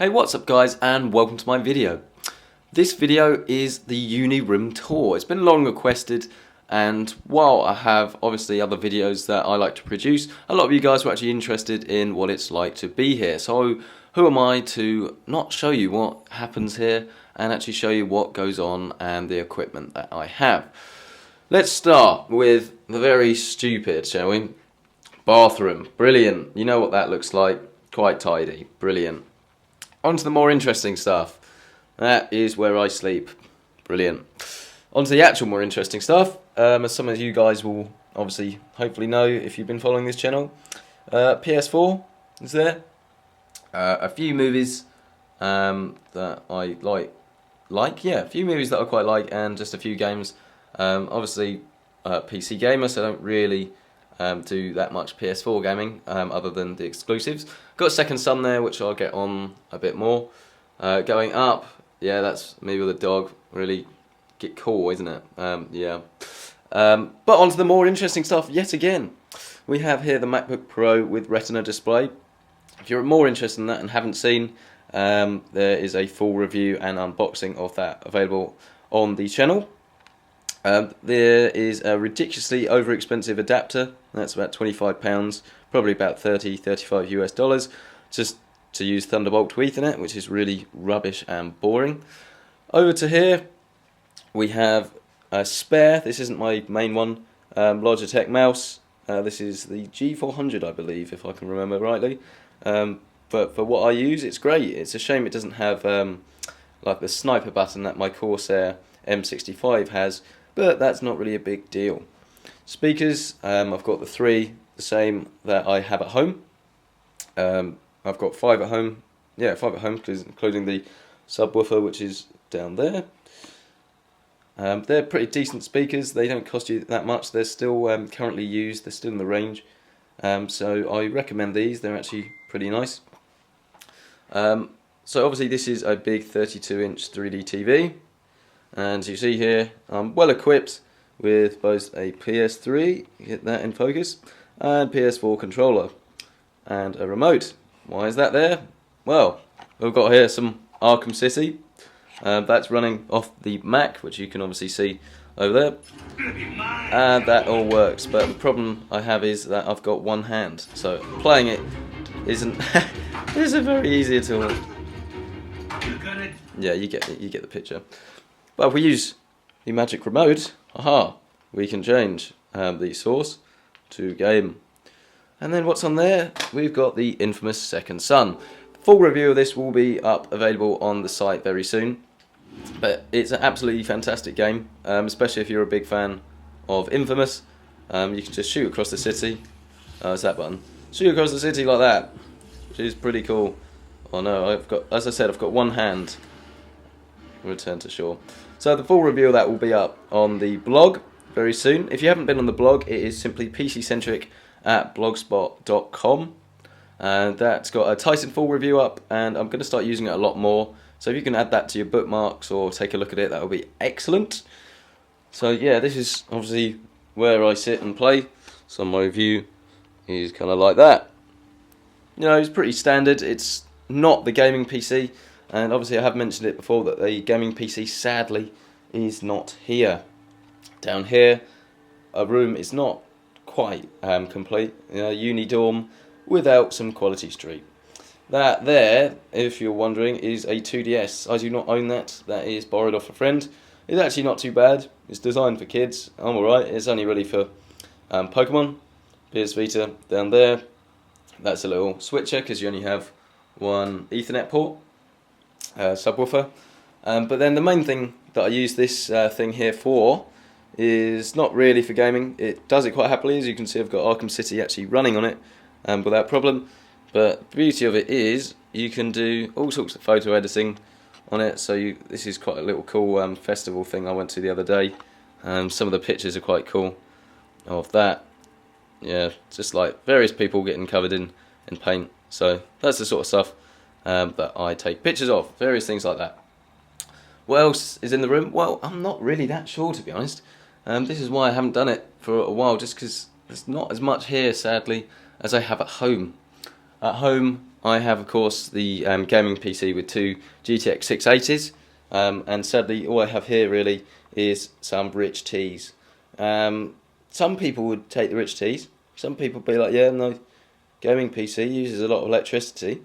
Hey, what's up guys, and welcome to my video. This video is the uni room tour. It's been long requested, and while I have obviously other videos that I like to produce, a lot of you guys were actually interested in what it's like to be here. So who am I to not show you what happens here and actually show you what goes on and the equipment that I have. Let's start with the very stupid, shall we? Bathroom, brilliant. You know what that looks like, quite tidy, brilliant. On to the more interesting stuff. That is where I sleep. Brilliant. On to the actual more interesting stuff. As some of you guys will obviously hopefully know if you've been following this channel. PS4 is there. A few movies that I like. Yeah, a few movies that I quite like, and just a few games. Obviously, PC gamer, so I don't really do that much PS4 gaming other than the exclusives. Got a second son there, which I'll get on a bit more. Going up, yeah, that's me with a dog. Really get cool, isn't it? Yeah. But on to the more interesting stuff yet again. We have here the Macbook Pro with Retina Display. If you're more interested in that and haven't seen, there is a full review and unboxing of that available on the channel. There is a ridiculously over-expensive adapter. That's about £25, probably about 35 US dollars, just to use Thunderbolt to Ethernet, which is really rubbish and boring. Over to here, we have a spare. This isn't my main one. Logitech mouse. This is the G400, I believe, if I can remember rightly. But for what I use, it's great. It's a shame it doesn't have like the sniper button that my Corsair M65 has. But that's not really a big deal. Speakers, I've got the same that I have at home. I've got 5 at home. Yeah, 5 at home, including the subwoofer, which is down there. They're pretty decent speakers. They don't cost you that much. They're still currently used. They're still in the range. So I recommend these. They're actually pretty nice. So obviously this is a big 32-inch 3D TV. And as you see here, I'm well equipped with both a PS3, get that in focus, and PS4 controller, and a remote. Why is that there? Well, we've got here some Arkham City. That's running off the Mac, which you can obviously see over there. And that all works, but the problem I have is that I've got one hand, so playing it isn't very easy at all. Yeah, you get the picture. But if we use the magic remote, we can change the source to game. And then what's on there? We've got the infamous Second Son. Full review of this will be up available on the site very soon. But it's an absolutely fantastic game, especially if you're a big fan of Infamous. You can just shoot across the city. It's that button. Shoot across the city like that, which is pretty cool. Oh no, as I said, I've got one hand. Return to shore. So the full review of that will be up on the blog very soon. If you haven't been on the blog, it is simply PCcentric at blogspot.com. And that's got a Titanfall review up, and I'm going to start using it a lot more. So if you can add that to your bookmarks or take a look at it, that will be excellent. So yeah, this is obviously where I sit and play. So my review is kind of like that. You know, it's pretty standard. It's not the gaming PC. And obviously I have mentioned it before that the gaming PC sadly is not here. Down here, a room is not quite complete. Uni dorm without some quality street. That there, if you're wondering, is a 2DS. I do not own that. That is borrowed off a friend. It's actually not too bad. It's designed for kids. I'm alright. It's only really for Pokemon. PS Vita down there. That's a little switcher because you only have one Ethernet port. Subwoofer, but then the main thing that I use this thing here for is not really for gaming. It does it quite happily. As you can see, I've got Arkham City actually running on it without problem. But the beauty of it is you can do all sorts of photo editing on it. So this is quite a little cool festival thing I went to the other day. Some of the pictures are quite cool of that. Yeah, just like various people getting covered in paint. So that's the sort of stuff that I take pictures of, various things like that. What else is in the room? Well, I'm not really that sure, to be honest. This is why I haven't done it for a while, just because there's not as much here, sadly, as I have at home. At home, I have, of course, the gaming PC with two GTX 680s, and sadly all I have here really is some rich teas. Some people would take the rich teas, some people would be like, yeah, no, gaming PC uses a lot of electricity,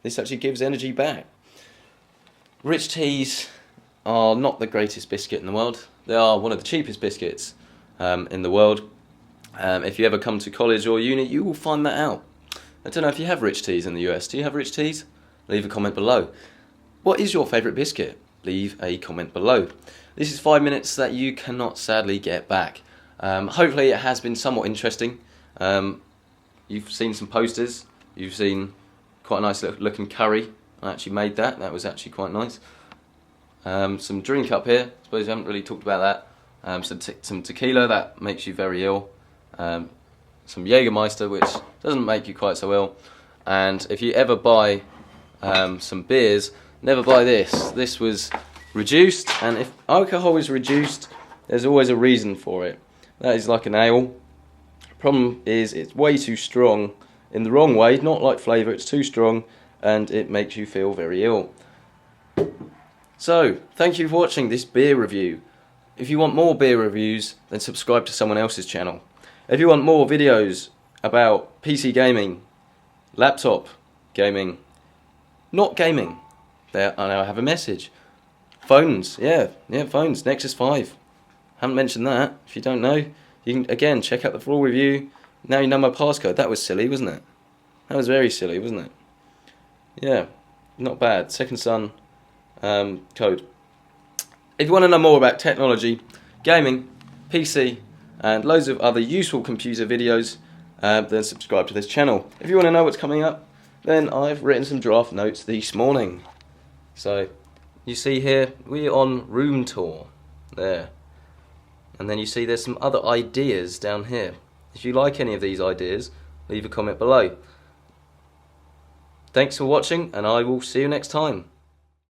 this actually gives energy back. Rich teas are not the greatest biscuit in the world. They are one of the cheapest biscuits in the world. If you ever come to college or uni, you will find that out. I don't know if you have rich teas in the US. Do you have rich teas? Leave a comment below. What is your favourite biscuit? Leave a comment below. This is 5 minutes that you cannot sadly get back. Hopefully it has been somewhat interesting. You've seen some posters. You've seen quite a nice looking curry. I actually made that. That was actually quite nice. Some drink up here. I suppose I haven't really talked about that. Some tequila, that makes you very ill. Some Jägermeister, which doesn't make you quite so ill. And if you ever buy some beers, never buy this. This was reduced, and if alcohol is reduced, there's always a reason for it. That is like an ale. Problem is, it's way too strong in the wrong way, not like flavour, it's too strong, and it makes you feel very ill. So, thank you for watching this beer review. If you want more beer reviews, then subscribe to someone else's channel. If you want more videos about PC gaming, laptop gaming, not gaming, there I now have a message. Phones, yeah, phones, Nexus 5. Haven't mentioned that. If you don't know, you can again check out the full review. Now you know my passcode. That was silly, wasn't it? That was very silly, wasn't it? Yeah, not bad. Second Son code. If you want to know more about technology, gaming, PC, and loads of other useful computer videos, then subscribe to this channel. If you want to know what's coming up, then I've written some draft notes this morning. So, you see here, we're on room tour, there. And then you see there's some other ideas down here. If you like any of these ideas, leave a comment below. Thanks for watching, and I will see you next time.